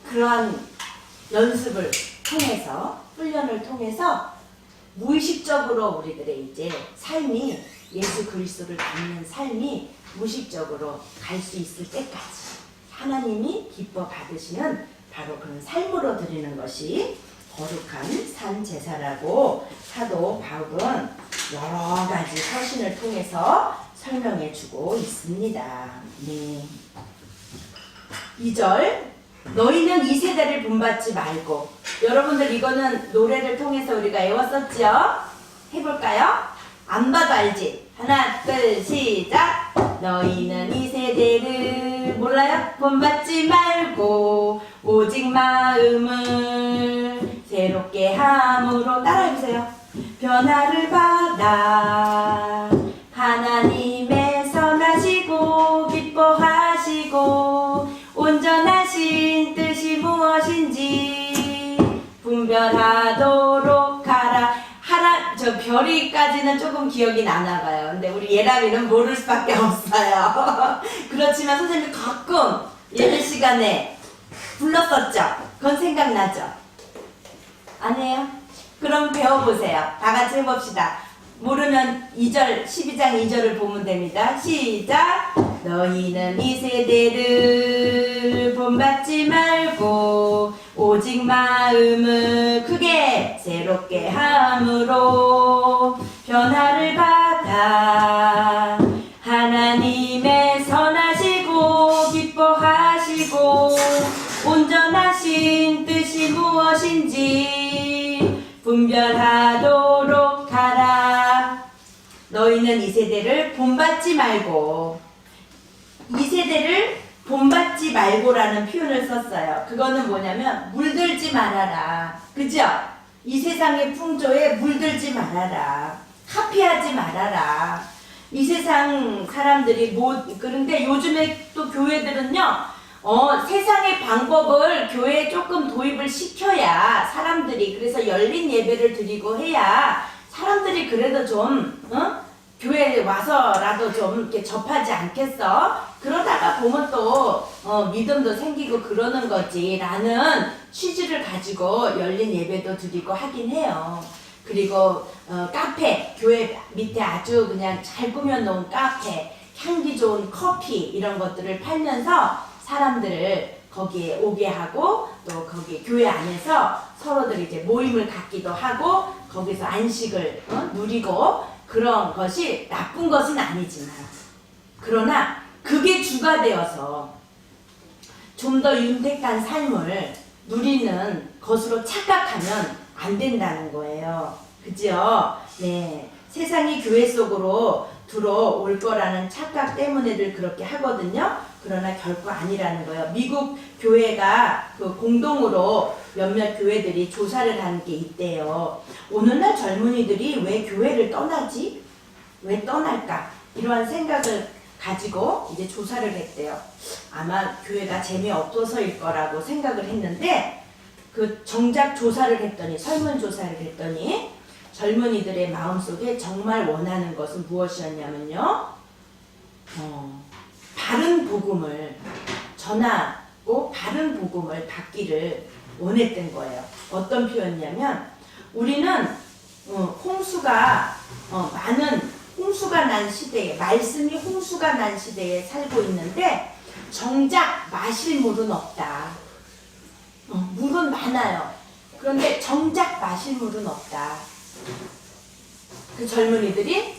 D: 그러한 연습을 통해서, 훈련을 통해서 무의식적으로 우리들의 이제 삶이 예수 그리스도를 닮는 삶이 무의식적으로 갈 수 있을 때까지 하나님이 기뻐 받으시는 바로 그런 삶으로 드리는 것이 거룩한 산 제사라고 사도 바울은 여러 가지 서신을 통해서 설명해 주고 있습니다. 네. 2절, 너희는 이 세대를 본받지 말고. 여러분들 이거는 노래를 통해서 우리가 외웠었죠? 해볼까요? 안 봐도 알지? 하나, 둘, 시작! 너희는 이 세대를 몰라요? 본받지 말고 오직 마음을 새롭게 함으로 따라해보세요. 변화를 받아 하나님의 선하시고 기뻐하시고 온전하신 뜻이 무엇인지 분별하도록 하라. 저 별이까지는 조금 기억이 나나봐요. 근데 우리 예람이는 모를 수밖에 없어요. 그렇지만 선생님이 가끔 예배 시간에 불렀었죠? 그건 생각나죠? 안 해요? 그럼 배워보세요. 다 같이 해봅시다. 모르면 2절, 12장 2절을 보면 됩니다. 시작! 너희는 이 세대를 본받지 말고 오직 마음을 크게 새롭게 함으로 변화를 받아 하나님의 선하시고 기뻐하시고 온전하신 뜻이 무엇인지 분별하도록 하라. 너희는 이 세대를 본받지 말고, 이 세대를 본받지 말고라는 표현을 썼어요. 그거는 뭐냐면 물들지 말아라. 그죠? 이 세상의 풍조에 물들지 말아라. 카피하지 말아라. 이 세상 사람들이 그런데 요즘에 또 교회들은요, 세상의 방법을 교회에 조금 도입을 시켜야 사람들이, 그래서 열린 예배를 드리고 해야 사람들이 그래도 좀, 교회에 와서라도 좀 이렇게 접하지 않겠어? 그러다가 보면 또, 믿음도 생기고 그러는 거지. 라는 취지를 가지고 열린 예배도 드리고 하긴 해요. 그리고, 카페, 교회 밑에 아주 그냥 잘 꾸며놓은 카페, 향기 좋은 커피, 이런 것들을 팔면서 사람들을 거기에 오게 하고, 또 거기 교회 안에서 서로들 이제 모임을 갖기도 하고, 거기서 안식을 누리고, 그런 것이 나쁜 것은 아니지만, 그러나 그게 주가 되어서 좀 더 윤택한 삶을 누리는 것으로 착각하면 안 된다는 거예요. 그죠? 네. 세상이 교회 속으로 들어올 거라는 착각 때문에들 그렇게 하거든요. 그러나 결코 아니라는 거예요. 미국 교회가 그 공동으로 몇몇 교회들이 조사를 한 게 있대요. 오늘날 젊은이들이 왜 교회를 떠나지? 왜 떠날까? 이러한 생각을 가지고 이제 조사를 했대요. 아마 교회가 재미없어서일 거라고 생각을 했는데, 그 정작 조사를 했더니, 설문조사를 했더니 젊은이들의 마음속에 정말 원하는 것은 무엇이었냐면요, 바른 복음을 전하고 바른 복음을 받기를 원했던 거예요. 어떤 표현이냐면, 우리는 홍수가 많은 홍수가 난 시대에, 말씀이 홍수가 난 시대에 살고 있는데 정작 마실 물은 없다. 물은 많아요. 그런데 정작 마실 물은 없다. 그 젊은이들이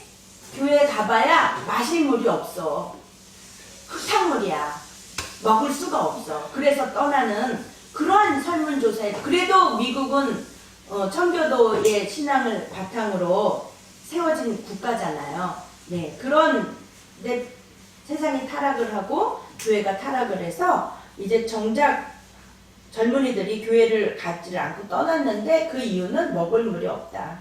D: 교회에 가봐야 마실 물이 없어. 흙탕물이야. 먹을 수가 없어. 그래서 떠나는 그러한 설문조사에, 그래도 미국은 청교도의 신앙을 바탕으로 세워진 국가잖아요. 네, 그런데 세상이 타락을 하고 교회가 타락을 해서 이제 정작 젊은이들이 교회를 가지를 않고 떠났는데 그 이유는 먹을 물이 없다.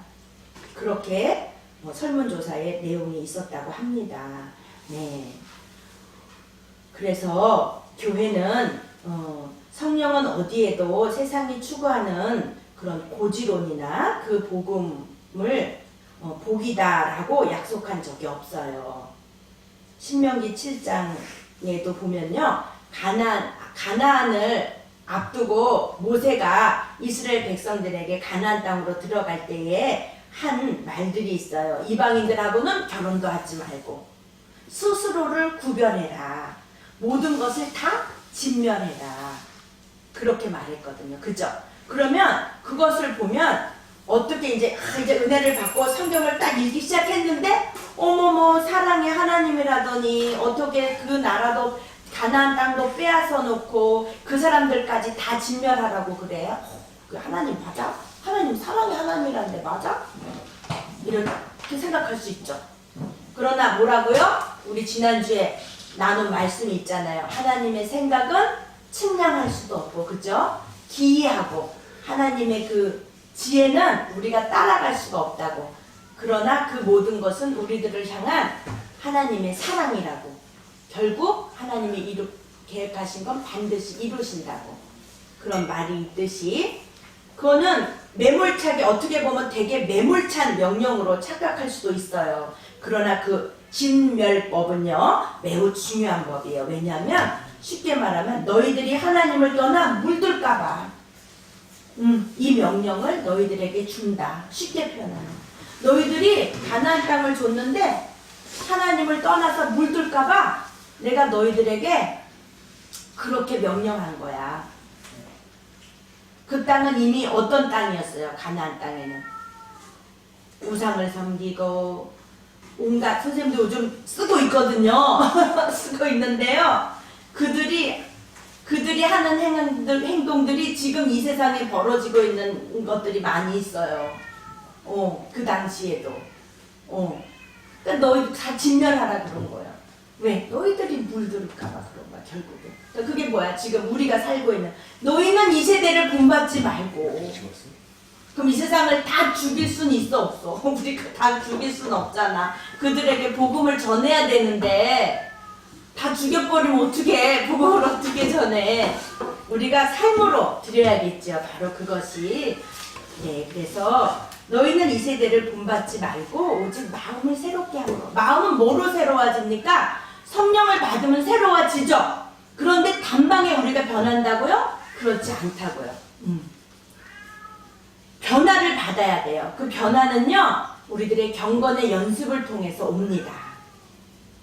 D: 그렇게 설문조사에 내용이 있었다고 합니다. 네. 그래서 교회는 성령은 어디에도 세상이 추구하는 그런 고지론이나 그 복음을 복이다라고 약속한 적이 없어요. 신명기 7장에도 보면요, 가나안을 앞두고 모세가 이스라엘 백성들에게 가나안 땅으로 들어갈 때에 한 말들이 있어요. 이방인들하고는 결혼도 하지 말고 스스로를 구별해라. 모든 것을 다 진멸해라. 그렇게 말했거든요. 그죠? 그러면 그것을 보면 어떻게 이제 은혜를 받고 성경을 딱 읽기 시작했는데, 어머머 사랑의 하나님이라더니 어떻게 그 나라도 가나안 땅도 빼앗아 놓고 그 사람들까지 다 진멸하라고 그래요? 그 하나님 맞아? 하나님 사랑의 하나님이란데 맞아? 이렇게 생각할 수 있죠. 그러나 뭐라고요? 우리 지난주에 나눈 말씀이 있잖아요. 하나님의 생각은 측량할 수도 없고, 그죠? 기이하고 하나님의 그 지혜는 우리가 따라갈 수가 없다고. 그러나 그 모든 것은 우리들을 향한 하나님의 사랑이라고. 결국 하나님이 계획하신 건 반드시 이루신다고. 그런 말이 있듯이, 그거는 매몰차게, 어떻게 보면 되게 매몰찬 명령으로 착각할 수도 있어요. 그러나 그 진멸법은요 매우 중요한 법이에요. 왜냐하면 쉽게 말하면 너희들이 하나님을 떠나 물들까봐 이 명령을 너희들에게 준다. 쉽게 표현하면 너희들이 가나안 땅을 줬는데 하나님을 떠나서 물들까봐 내가 너희들에게 그렇게 명령한 거야. 그 땅은 이미 어떤 땅이었어요? 가나안 땅에는 우상을 섬기고 온갖, 선생님도 요즘 쓰고 있거든요. 쓰고 있는데요, 그들이 하는 행동들이 지금 이 세상에 벌어지고 있는 것들이 많이 있어요. 그 당시에도. 그러니까 너희 다 진멸하라 그런 거야. 왜? 너희들이 물들을까봐 그런 거야, 결국에. 그러니까 그게 뭐야? 지금 우리가 살고 있는, 너희는 이 세대를 본받지 말고 그럼 이 세상을 다 죽일 수는 있어 없어? 우리 다 죽일 수는 없잖아. 그들에게 복음을 전해야 되는데 다 죽여버리면 어떻게 복음을 어떻게 전해? 우리가 삶으로 드려야겠죠. 바로 그것이. 네, 그래서 너희는 이 세대를 본받지 말고 오직 마음을 새롭게 함으로. 마음은 뭐로 새로워집니까? 성령을 받으면 새로워지죠. 그런데 단방에 우리가 변한다고요? 그렇지 않다고요. 변화를 받아야 돼요. 그 변화는요, 우리들의 경건의 연습을 통해서 옵니다.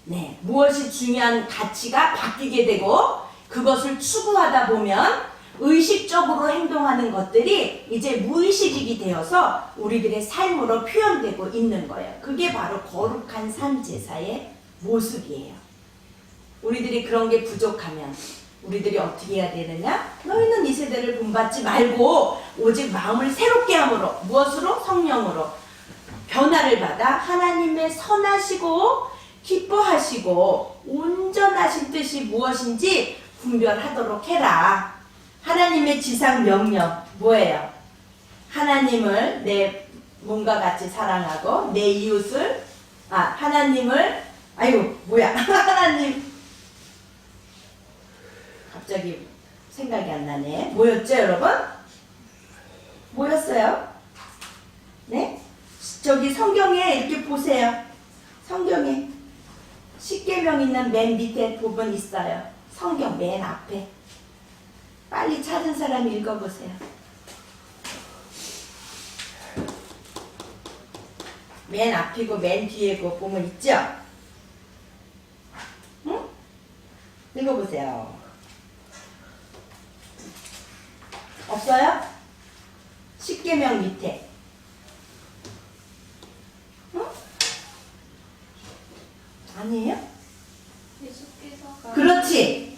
D: 네, 무엇이 중요한 가치가 바뀌게 되고 그것을 추구하다 보면 의식적으로 행동하는 것들이 이제 무의식이 되어서 우리들의 삶으로 표현되고 있는 거예요. 그게 바로 거룩한 산 제사의 모습이에요. 우리들이 그런 게 부족하면 우리들이 어떻게 해야 되느냐? 너희는 이 세대를 본받지 말고 오직 마음을 새롭게 함으로, 무엇으로? 성령으로 변화를 받아 하나님의 선하시고 기뻐하시고 온전하신 뜻이 무엇인지 분별하도록 해라. 하나님의 지상 명령 뭐예요? 하나님을 내 몸과 같이 사랑하고 내 이웃을 하나님을 하나님 갑자기 생각이 안 나네. 뭐였죠, 여러분? 뭐였어요? 네? 저기 성경에 이렇게 보세요. 성경에 십계명 있는 맨 밑에 부분 있어요. 성경 맨 앞에. 빨리 찾은 사람 읽어보세요. 맨 앞이고 맨 뒤에고 보면 있죠? 응? 읽어보세요. 없어요? 십계명 밑에. 응? 아니에요?
B: 예수께서
D: 그렇지.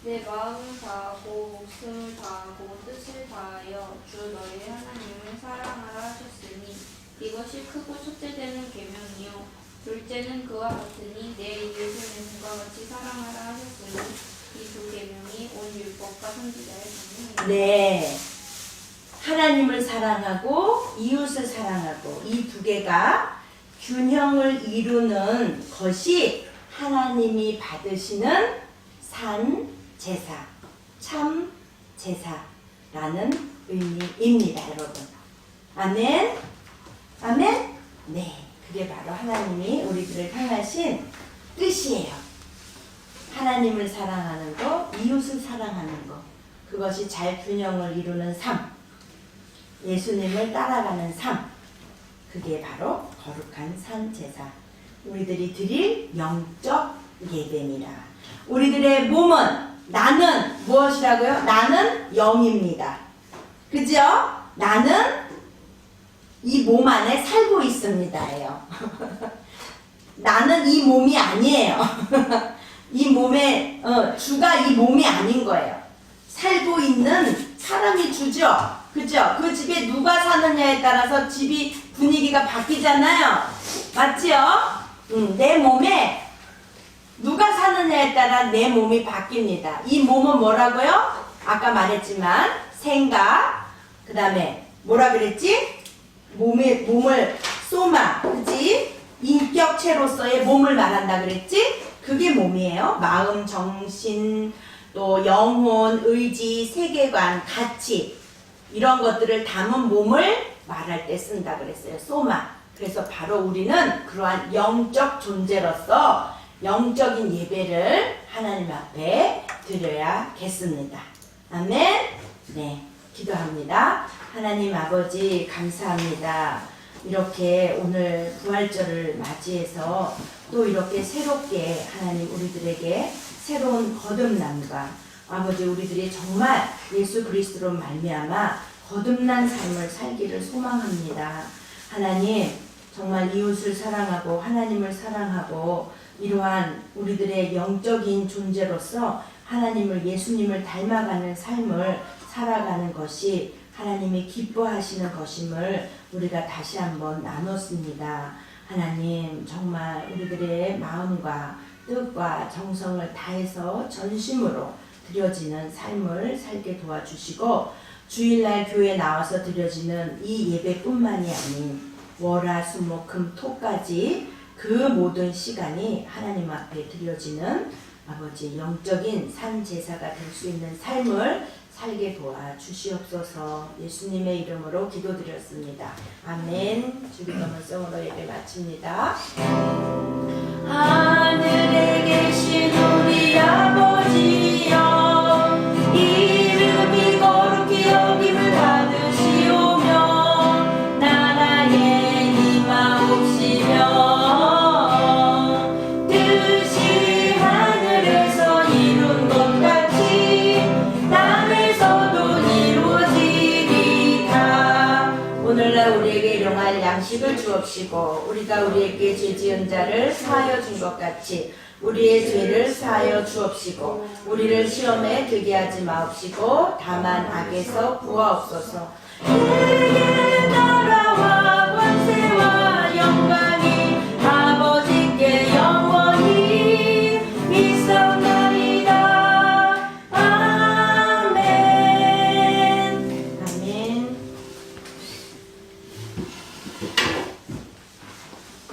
B: 내 마음을 다하고 목숨을 다하고 뜻을 다하여 주 너희 하나님을 사랑하라 하셨으니 이것이 크고 첫째 되는 계명이요 둘째는 그와 같으니 내 이웃을 내 몸과 같이 사랑하라 하셨으니 이 두 계명이 온 율법과 선지자의 계명이다.
D: 네. 하나님을 사랑하고 이웃을 사랑하고 이 두 개가 균형을 이루는 것이 하나님이 받으시는 산 제사, 참 제사라는 의미입니다, 여러분. 아멘? 아멘? 네. 그게 바로 하나님이 우리들을 향하신 뜻이에요. 하나님을 사랑하는 거, 이웃을 사랑하는 거. 그것이 잘 균형을 이루는 삶. 예수님을 따라가는 삶. 그게 바로 거룩한 산 제사. 우리들이 드릴 영적 예배입니다. 우리들의 몸은 나는 무엇이라고요? 나는 영입니다. 그죠? 나는 이 몸 안에 살고 있습니다예요. 나는 이 몸이 아니에요. 이 몸의 주가 이 몸이 아닌 거예요. 살고 있는 사람이 주죠. 그죠? 그 집에 누가 사느냐에 따라서 집이 분위기가 바뀌잖아요. 맞지요? 내 몸에 누가 사느냐에 따라 내 몸이 바뀝니다. 이 몸은 뭐라고요? 아까 말했지만 생각, 그 다음에 뭐라 그랬지? 몸을 소마, 그치? 인격체로서의 몸을 말한다 그랬지? 그게 몸이에요. 마음, 정신, 또 영혼, 의지, 세계관, 가치 이런 것들을 담은 몸을 말할 때 쓴다 그랬어요. 소마. 그래서 바로 우리는 그러한 영적 존재로서 영적인 예배를 하나님 앞에 드려야겠습니다. 아멘. 네, 기도합니다. 하나님 아버지 감사합니다. 이렇게 오늘 부활절을 맞이해서 또 이렇게 새롭게 하나님 우리들에게 새로운 거듭남과 아버지 우리들이 정말 예수 그리스도로 말미암아 거듭난 삶을 살기를 소망합니다. 하나님 정말 이웃을 사랑하고 하나님을 사랑하고 이러한 우리들의 영적인 존재로서 하나님을 예수님을 닮아가는 삶을 살아가는 것이 하나님이 기뻐하시는 것임을 우리가 다시 한번 나눴습니다. 하나님 정말 우리들의 마음과 뜻과 정성을 다해서 전심으로 드려지는 삶을 살게 도와주시고 주일날 교회 나와서 드려지는 이 예배뿐만이 아닌 월화수목금토까지 그 모든 시간이 하나님 앞에 드려지는 아버지 영적인 산 제사가 될 수 있는 삶을 살게 도와 주시옵소서. 예수님의 이름으로 기도드렸습니다. 아멘. 주기도문성으로 예배 마칩니다. 하늘에 계신 우리 아버지여, 이름이 거룩히 여김을 받으시오며 나라에 임하옵시며 뜻이 하늘에서 이룬 것 같이 땅에서도 이루어지리다. 오늘날 우리에게 일용할 양식을 주옵시고 우리가 우리에게 죄 지은 자를 사하여 준 것 같이 우리의 죄를 사하여 주옵시고 우리를 시험에 들게 하지 마옵시고 다만 악에서 구하옵소서.